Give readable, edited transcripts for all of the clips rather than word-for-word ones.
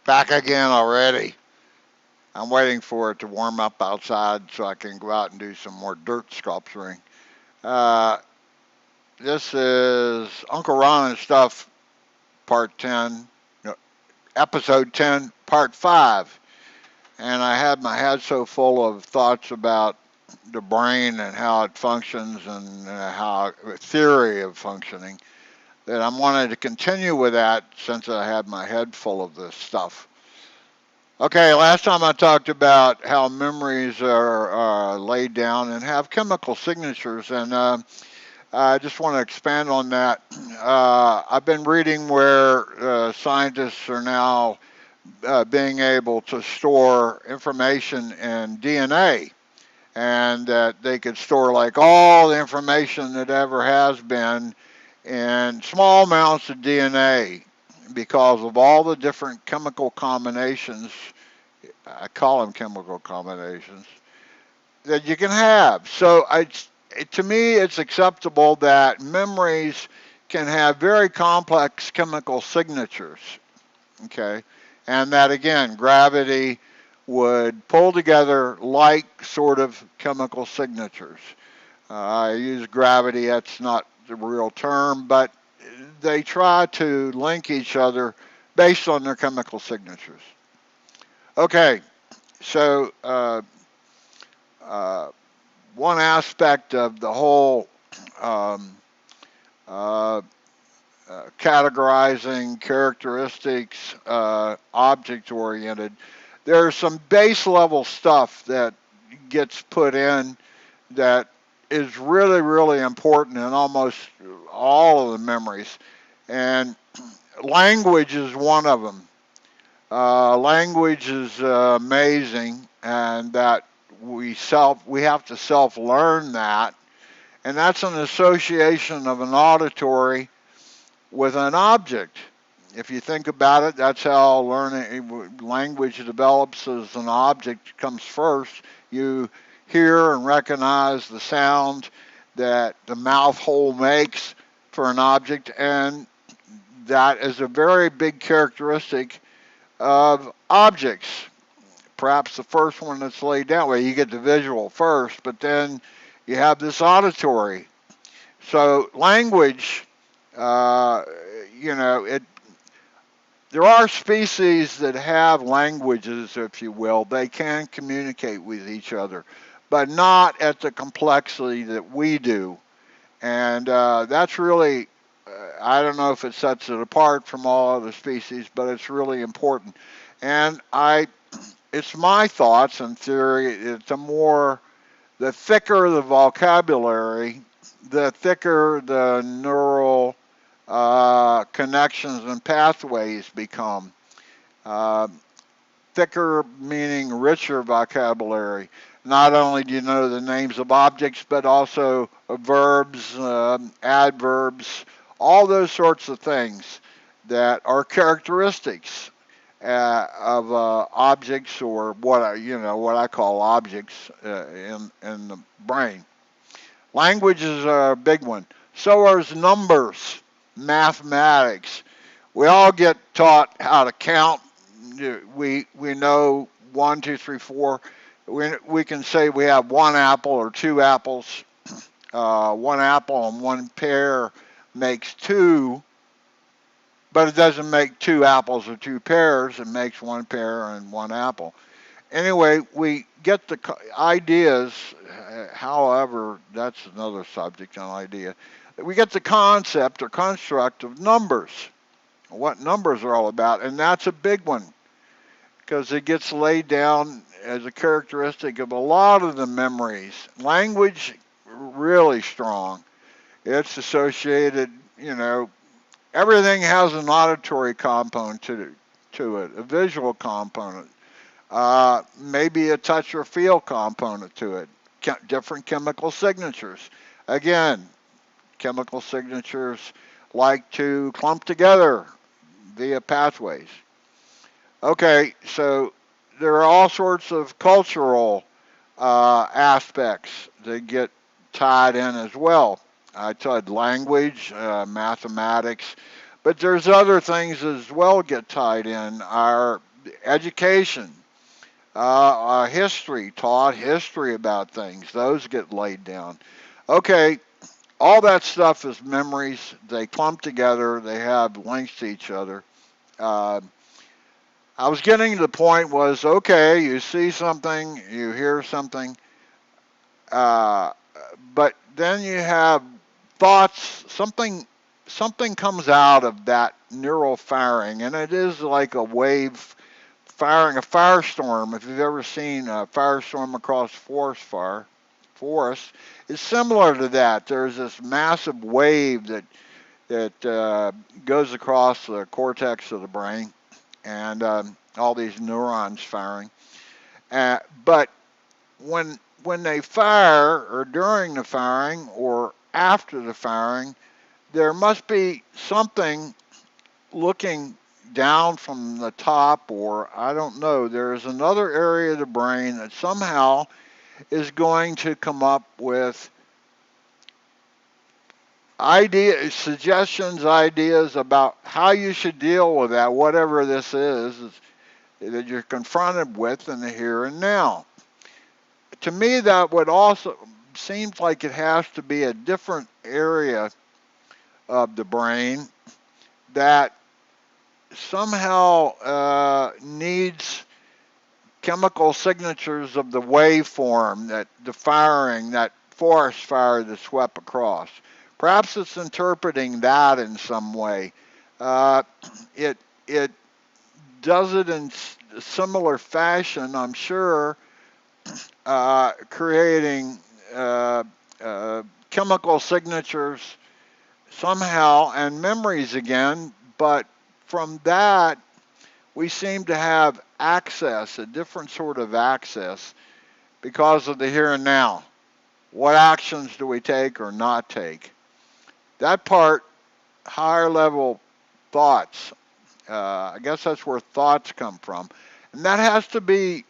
Back again already. I'm waiting for it to warm up outside so I can go out and do some more dirt sculpturing. Uh, this is Uncle Ron and Stuff, Part 10, no, Episode 10, Part 5. And I had my head so full of thoughts about the brain and how it functions and how theory of functioning that I'm wanting to continue with that since I had my head full of this stuff. Okay, last time I talked about how memories are laid down and have chemical signatures, and I just want to expand on that. I've been reading where scientists are now being able to store information in DNA, and that they could store like all the information that ever has been in small amounts of DNA because of all the different chemical combinations. I call them chemical combinations that you can have. So to me, it's acceptable that memories can have very complex chemical signatures. Okay, and that again, gravity would pull together like sort of chemical signatures. I use gravity, that's not the real term, but they try to link each other based on their chemical signatures. Okay, so uh, one aspect of the whole um, uh, categorizing characteristics, object oriented, there's some base level stuff that gets put in that is really, really important in almost all of the memories. And language is one of them. Language is amazing, and that we have to self learn that, and that's an association of an auditory with an object. If you think about it, that's how learning language develops. As an object comes first. You hear and recognize the sound that the mouth hole makes for an object, and that is a very big characteristic of objects. Perhaps the first one that's laid down, where you get the visual first, but then you have this auditory. So language, uh, it there are species that have languages, if you will. They can communicate with each other, but not at the complexity that we do. And that's really, I don't know if it sets it apart from all other species, but it's really important. And it's my thoughts and theory. The thicker the vocabulary, the thicker the neural connections and pathways become. Uh, Thicker meaning richer vocabulary. Not only do you know the names of objects, but also verbs, adverbs, all those sorts of things that are characteristics of objects, or what I call objects in the brain. Language is a big one. So are numbers, mathematics. We all get taught how to count. We know 1, 2, 3, 4. We can say we have one apple or two apples. One apple and one pear makes two, but it doesn't make two apples or two pears. It makes one pear and one apple. Anyway, we get the ideas. However, that's another subject, an idea. We get the concept or construct of numbers, what numbers are all about, and that's a big one because it gets laid down as a characteristic of a lot of the memories. Language, really strong. It's associated, everything has an auditory component to it, a visual component, maybe a touch or feel component to it, different chemical signatures. Again, chemical signatures like to clump together via pathways. Okay, so there are all sorts of cultural aspects that get tied in as well. I said language, mathematics, but there's other things as well get tied in. Our education, history, taught history about things. Those get laid down. Okay, all that stuff is memories. They clump together. They have links to each other. Uh, I was getting to the point was okay. You see something, you hear something, uh, but then you have thoughts. Something comes out of that neural firing, and it is like a wave firing, a firestorm. If you've ever seen a firestorm across forest, it's similar to that. There's this massive wave that goes across the cortex of the brain, and all these neurons firing. But when they fire, or during the firing, or after the firing, there must be something looking down from the top, or I don't know. There is another area of the brain that somehow is going to come up with ideas, suggestions, ideas about how you should deal with that, whatever this is that you're confronted with in the here and now. To me, that would also seems like it has to be a different area of the brain that somehow needs chemical signatures of the waveform, that the firing, that forest fire that swept across. Perhaps it's interpreting that in some way. Uh, it does it in similar fashion, I'm sure, creating uh, chemical signatures somehow and memories again, but from that we seem to have access, a different sort of access, because of the here and now. What actions do we take or not take? That part, higher level thoughts, I guess that's where thoughts come from. And that has to be,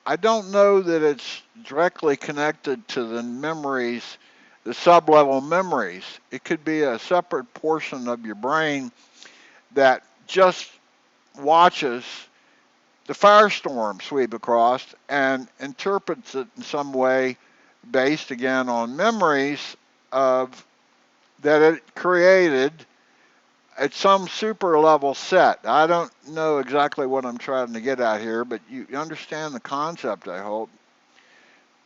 I don't know that it's directly connected to the memories, the sublevel memories. It could be a separate portion of your brain that just watches the firestorm sweep across and interprets it in some way based again on memories of that it created at some super level set. I don't know exactly what I'm trying to get at here, but you understand the concept, I hope.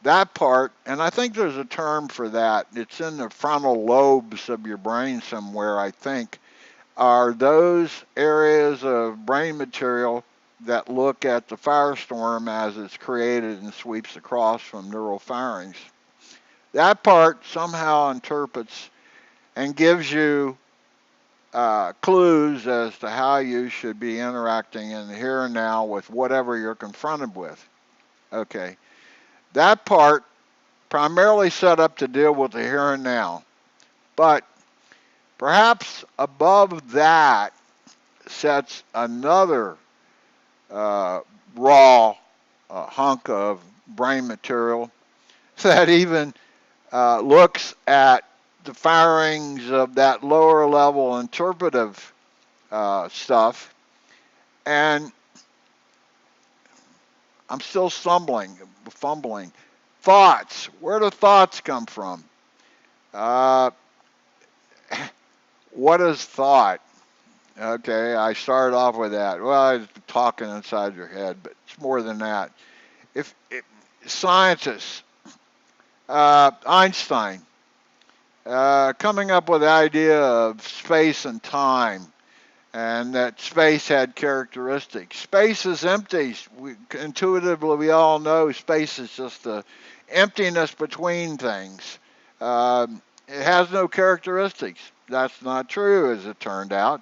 That part, and I think there's a term for that. It's in the frontal lobes of your brain somewhere, I think, are those areas of brain material that look at the firestorm as it's created and sweeps across from neural firings. That part somehow interprets and gives you clues as to how you should be interacting in the here and now with whatever you're confronted with. Okay. That part primarily set up to deal with the here and now. But perhaps above that sets another raw hunk of brain material that even looks at the firings of that lower level interpretive stuff. And I'm still fumbling. Thoughts. Where do thoughts come from? Uh, what is thought? Okay, I started off with that. Well, it's talking inside your head, but it's more than that. If scientists, Einstein, coming up with the idea of space and time, and that space had characteristics. Space is empty. Intuitively, we all know space is just the emptiness between things. It has no characteristics. That's not true, as it turned out.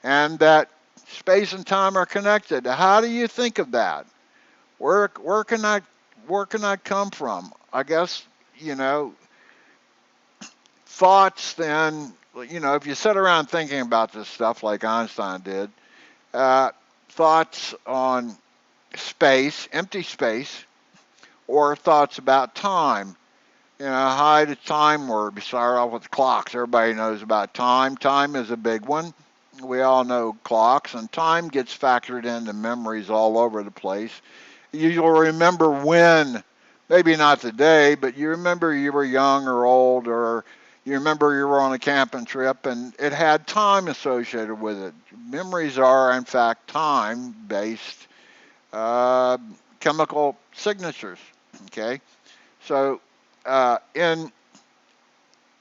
And that space and time are connected. How do you think of that? Where can that come from? I guess, thoughts then, if you sit around thinking about this stuff like Einstein did, uh, thoughts on space, empty space, or thoughts about time. How does time work? We start off with clocks. Everybody knows about time. Time is a big one. We all know clocks, and time gets factored into memories all over the place. You'll remember when, maybe not the day, but you remember you were young or old, or you remember you were on a camping trip and it had time associated with it. Memories are, in fact, time based uh, chemical signatures. Okay? So, in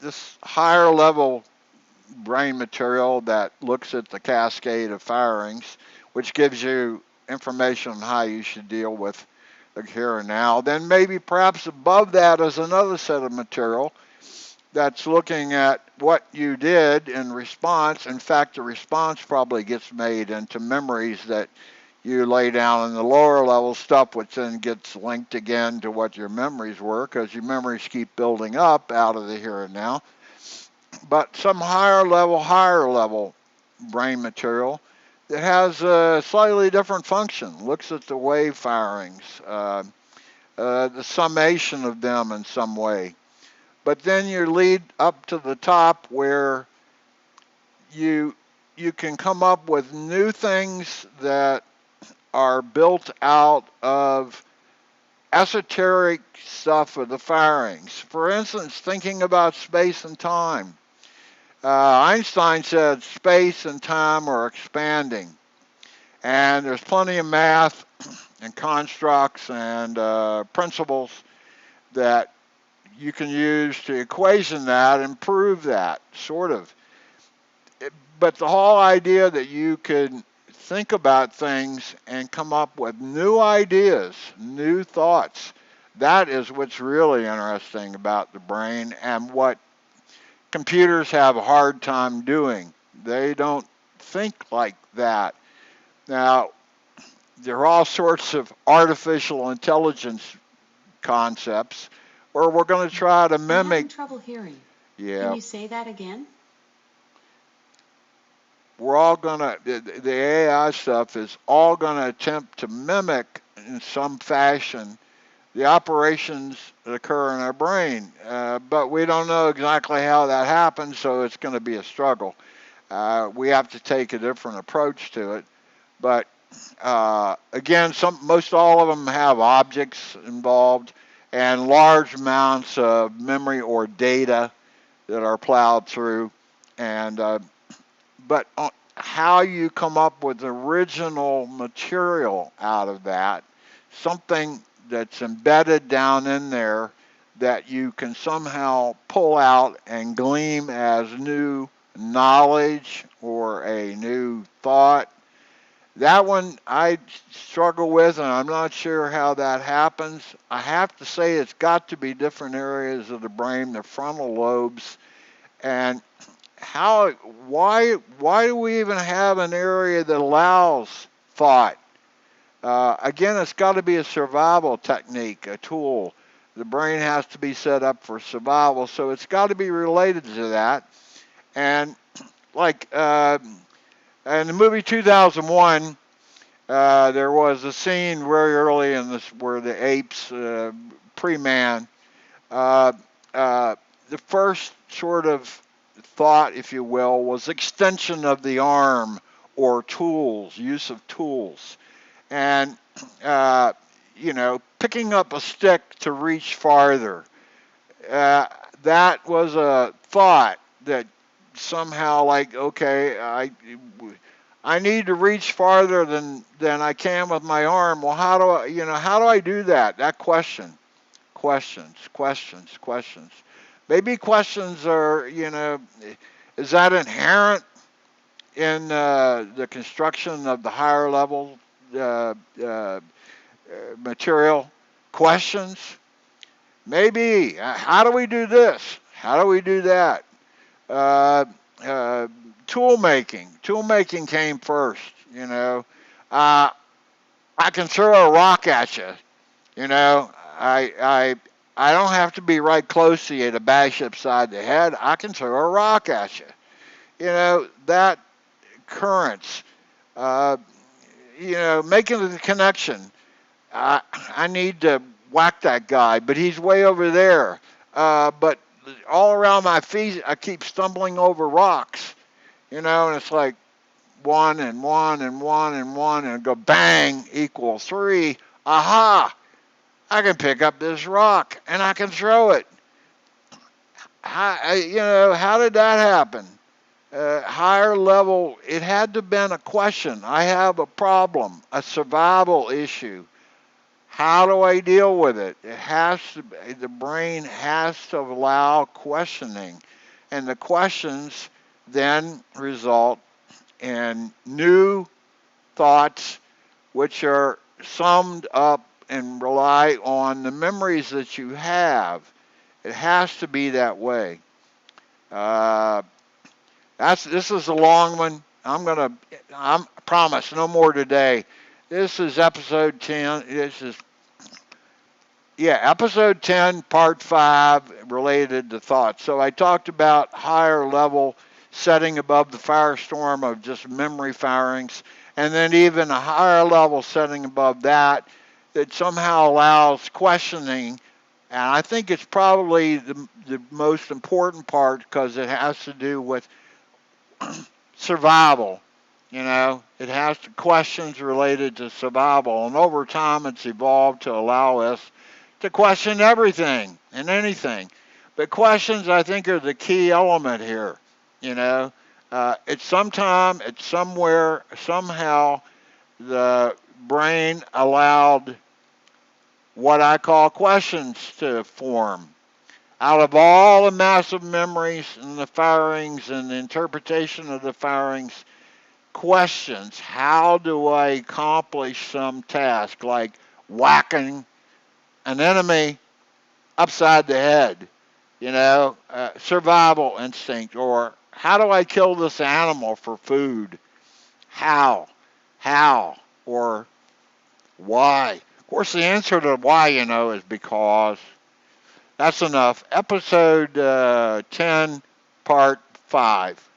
this higher level brain material that looks at the cascade of firings, which gives you information on how you should deal with the here and now. Then maybe perhaps above that is another set of material that's looking at what you did in response. In fact, the response probably gets made into memories that you lay down in the lower level stuff, which then gets linked again to what your memories were, because your memories keep building up out of the here and now. But some higher level brain material that has a slightly different function, looks at the wave firings, the summation of them in some way. But then you lead up to the top where you you can come up with new things that are built out of esoteric stuff of the firings. For instance, thinking about space and time. Einstein said space and time are expanding, and there's plenty of math and constructs and principles that you can use to equation that and prove that, sort of. But the whole idea that you could think about things and come up with new ideas, new thoughts, that is what's really interesting about the brain and what computers have a hard time doing. They don't think like that. Now, there are all sorts of artificial intelligence concepts where we're going to try to mimic. I'm having trouble hearing. Yeah. Can you say that again? We're all going to, the AI stuff is all going to attempt to mimic in some fashion the operations that occur in our brain. But we don't know exactly how that happens, so it's going to be a struggle. We have to take a different approach to it. But again, most all of them have objects involved and large amounts of memory or data that are plowed through. And but how you come up with original material out of that, something that's embedded down in there that you can somehow pull out and glean as new knowledge or a new thought. That one I struggle with, and I'm not sure how that happens. I have to say it's got to be different areas of the brain, the frontal lobes, and how, why do we even have an area that allows thought? Again, it's got to be a survival technique, a tool. The brain has to be set up for survival, so it's got to be related to that. And like in the movie 2001, there was a scene very early in this where the apes, pre-man, uh, the first sort of thought, if you will, was extension of the arm or tools, use of tools. And, uh, picking up a stick to reach farther. Uh, that was a thought that somehow, like, okay, I need to reach farther than I can with my arm. Well, how do I do that? That questions. Maybe questions are, is that inherent in the construction of the higher level uh, uh, material? Questions? Maybe. How do we do this? How do we do that? Uh, uh, Tool making. Tool making came first. Uh, I can throw a rock at you. I don't have to be right close to you to bash you upside the head. I can throw a rock at you. That currents. Uh, Making the connection. I need to whack that guy, but he's way over there. But all around my feet, I keep stumbling over rocks. And it's like, one and one and one and one and go bang equals 3. Aha! I can pick up this rock and I can throw it. How did that happen? Higher level, it had to have been a question. I have a problem, a survival issue. How do I deal with it? The brain has to allow questioning. And the questions then result in new thoughts, which are summed up and rely on the memories that you have. It has to be that way. Uh, this is a long one. I promise no more today. This is episode 10. Episode 10, part 5, related to thoughts. So I talked about higher level setting above the firestorm of just memory firings, and then even a higher level setting above that somehow allows questioning. And I think it's probably the most important part because it has to do with survival. It has questions related to survival, and over time it's evolved to allow us to question everything and anything. But questions, I think, are the key element here. It's somewhere, somehow, the brain allowed what I call questions to form. Out of all the massive memories and the firings and the interpretation of the firings, questions, how do I accomplish some task like whacking an enemy upside the head, survival instinct, or how do I kill this animal for food? How, or why? Of course, the answer to why, is because. That's enough. Episode 10, part 5.